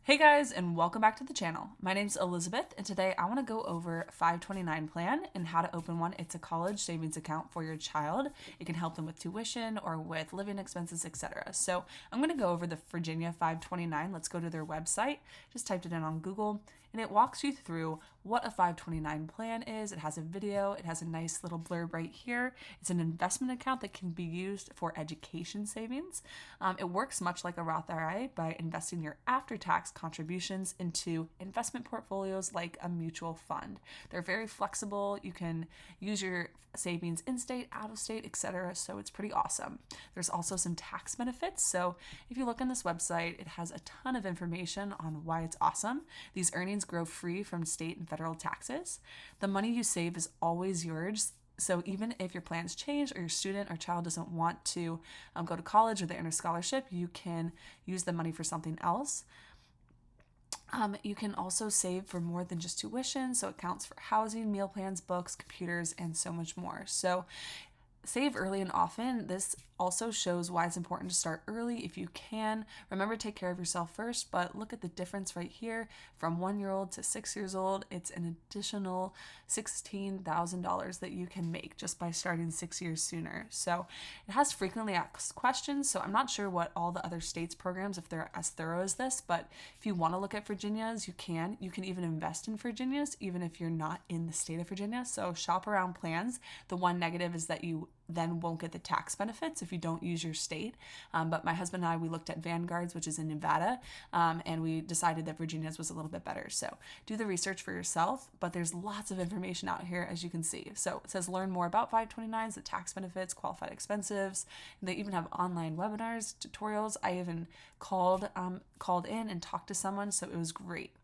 Hey guys, and welcome back to the channel. My name's Elizabeth, and today I want to go over 529 plan and how to open one. It's a college savings account for your child. It can help them with tuition or with living expenses, etc. So I'm going to go over the Virginia 529. Let's go to their website. Just typed it in on Google, and it walks you through what a 529 plan is. It has a video. It has a nice little blurb right here. It's an investment account that can be used for education savings. It works much like a Roth IRA by investing your after-tax contributions into investment portfolios like a mutual fund. They're very flexible. You can use your savings in state, out of state, etc. So it's pretty awesome. There's also some tax benefits. So if you look on this website, it has a ton of information on why it's awesome. These earnings grow free from state and federal taxes. The money you save is always yours. So even if your plans change or your student or child doesn't want to go to college or they earn a scholarship, you can use the money for something else. You can also save for more than just tuition, so it counts for housing, meal plans, books, computers, and so much more. So save early and often. This also shows why it's important to start early if you can. Remember to take care of yourself first, but look at the difference right here. From 1-year-old to 6 years old, it's an additional $16,000 that you can make just by starting 6 years sooner. So it has frequently asked questions, so I'm not sure what all the other states' programs, if they're as thorough as this, but if you want to look at Virginia's, you can. You can even invest in Virginia's, even if you're not in the state of Virginia. So shop around plans. The one negative is that you then won't get the tax benefits if you don't use your state. But my husband and I, we looked at Vanguard's, which is in Nevada, and we decided that Virginia's was a little bit better. So do the research for yourself, but there's lots of information out here, as you can see. So it says learn more about 529s, the tax benefits, qualified expenses. They even have online webinars, tutorials. I even called in and talked to someone, so it was great.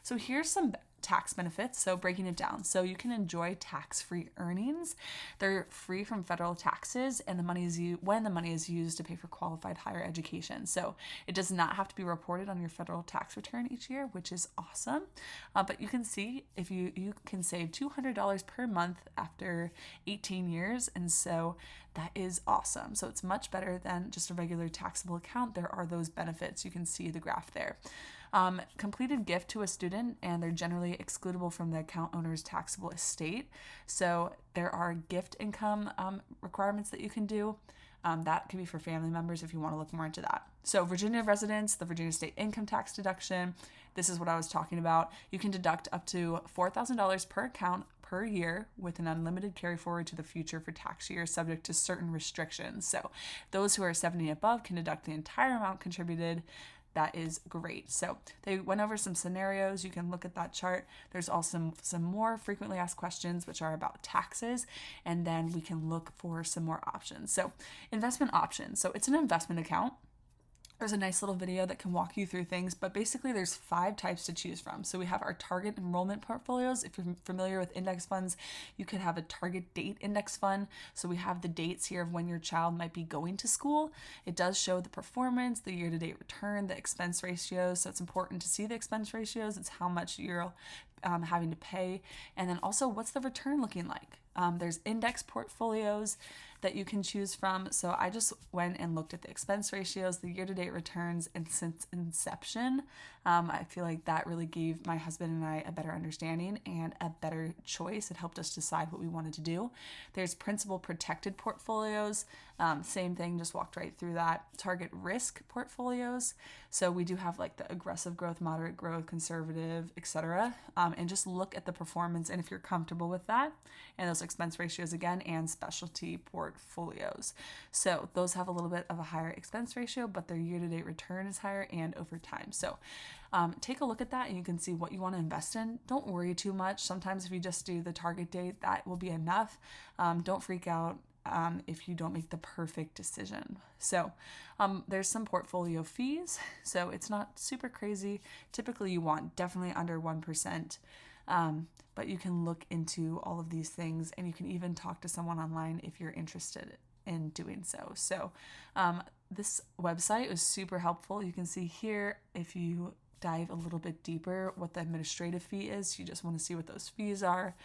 So here's some tax benefits. So breaking it down. So you can enjoy tax-free earnings. They're free from federal taxes, and the money is when the money is used to pay for qualified higher education. So it does not have to be reported on your federal tax return each year, which is awesome. But you can see if you can save $200 per month after 18 years, and so that is awesome. So it's much better than just a regular taxable account. There are those benefits. You can see the graph there. Completed gift to a student, and they're generally excludable from the account owner's taxable estate. So there are gift income requirements that you can do. That could be for family members if you want to look more into that. So Virginia residents, the Virginia state income tax deduction, this is what I was talking about. You can deduct up to $4,000 per account per year with an unlimited carry forward to the future for tax years subject to certain restrictions. So those who are 70 and above can deduct the entire amount contributed. That is great. So they went over some scenarios. You can look at that chart. There's also some more frequently asked questions, which are about taxes, and then we can look for some more options. So investment options. So it's an investment account. There's a nice little video that can walk you through things, but basically there's 5 types to choose from. So we have our target enrollment portfolios. If you're familiar with index funds, you could have a target date index fund. So we have the dates here of when your child might be going to school. It does show the performance, the year-to-date return, the expense ratios. So it's important to see the expense ratios. It's how much you're having to pay. And then also, what's the return looking like? There's index portfolios that you can choose from. So I just went and looked at the expense ratios, the year-to-date returns, and since inception. I feel like that really gave my husband and I a better understanding and a better choice. It helped us decide what we wanted to do. There's principal protected portfolios. Same thing, just walked right through that. Target risk portfolios. So we do have like the aggressive growth, moderate growth, conservative, etc. And just look at the performance and if you're comfortable with that. And those expense ratios again, and specialty portfolios. So those have a little bit of a higher expense ratio, but their year-to-date return is higher and over time. So take a look at that and you can see what you want to invest in. Don't worry too much. Sometimes if you just do the target date, that will be enough. Don't freak out if you don't make the perfect decision. So there's some portfolio fees. So it's not super crazy. Typically you want definitely under 1%. But you can look into all of these things, and you can even talk to someone online if you're interested in doing so. So this website was super helpful. You can see here, if you dive a little bit deeper what the administrative fee is. You just want to see what those fees are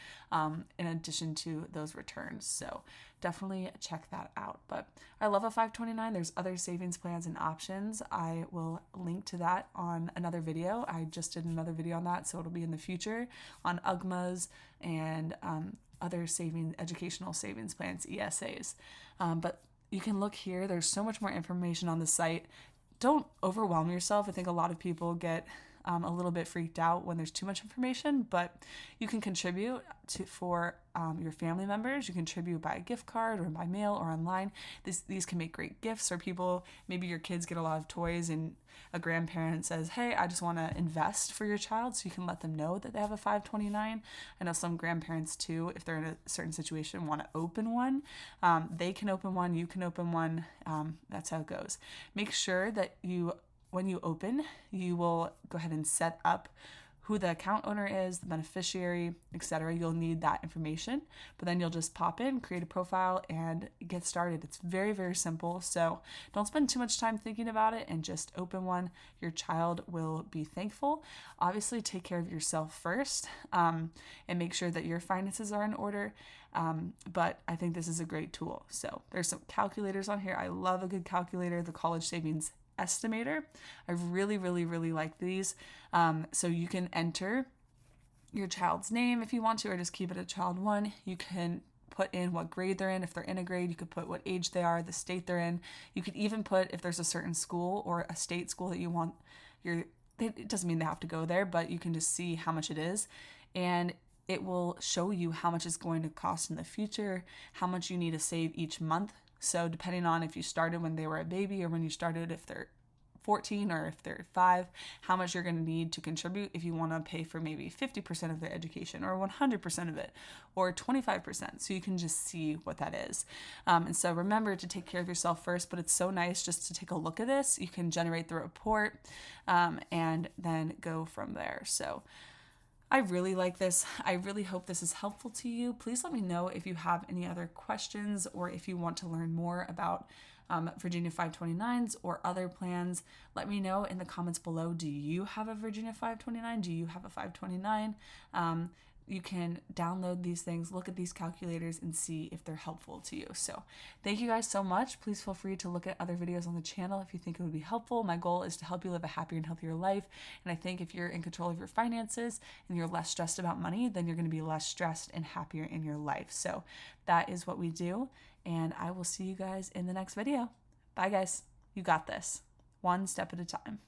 in addition to those returns. So definitely check that out. But I love a 529. There's other savings plans and options. I will link to that on another video. I just did another video on that, so it'll be in the future on UGMAs and other educational savings plans, ESAs. But you can look here. There's so much more information on the site. Don't overwhelm yourself. I think a lot of people get a little bit freaked out when there's too much information, but you can contribute for your family members. You contribute by a gift card or by mail or online. These can make great gifts for people. Maybe your kids get a lot of toys and a grandparent says, hey, I just want to invest for your child, so you can let them know that they have a 529. I know some grandparents too, if they're in a certain situation, want to open one. They can open one, you can open one. That's how it goes. Make sure that when you open, you will go ahead and set up who the account owner is, the beneficiary, etc. You'll need that information, but then you'll just pop in, create a profile, and get started. It's very, very simple. So don't spend too much time thinking about it and just open one. Your child will be thankful. Obviously, take care of yourself first and make sure that your finances are in order. But I think this is a great tool. So there's some calculators on here. I love a good calculator, the College Savings Estimator. I really, really, really like these. So you can enter your child's name if you want to, or just keep it at child 1. You can put in what grade they're in. If they're in a grade, you could put what age they are, the state they're in. You could even put if there's a certain school or a state school that you want it doesn't mean they have to go there, but you can just see how much it is. And it will show you how much it's going to cost in the future, how much you need to save each month. So depending on if you started when they were a baby or when you started, if they're 14 or if they're 5, how much you're going to need to contribute if you want to pay for maybe 50% of their education or 100% of it or 25%. So you can just see what that is. And so remember to take care of yourself first, but it's so nice just to take a look at this. You can generate the report and then go from there. So I really like this. I really hope this is helpful to you. Please let me know if you have any other questions or if you want to learn more about Virginia 529s or other plans. Let me know in the comments below. Do you have a Virginia 529? Do you have a 529? You can download these things, look at these calculators, and see if they're helpful to you. So thank you guys so much. Please feel free to look at other videos on the channel if you think it would be helpful. My goal is to help you live a happier and healthier life. And I think if you're in control of your finances and you're less stressed about money, then you're going to be less stressed and happier in your life. So that is what we do. And I will see you guys in the next video. Bye, guys. You got this. One step at a time.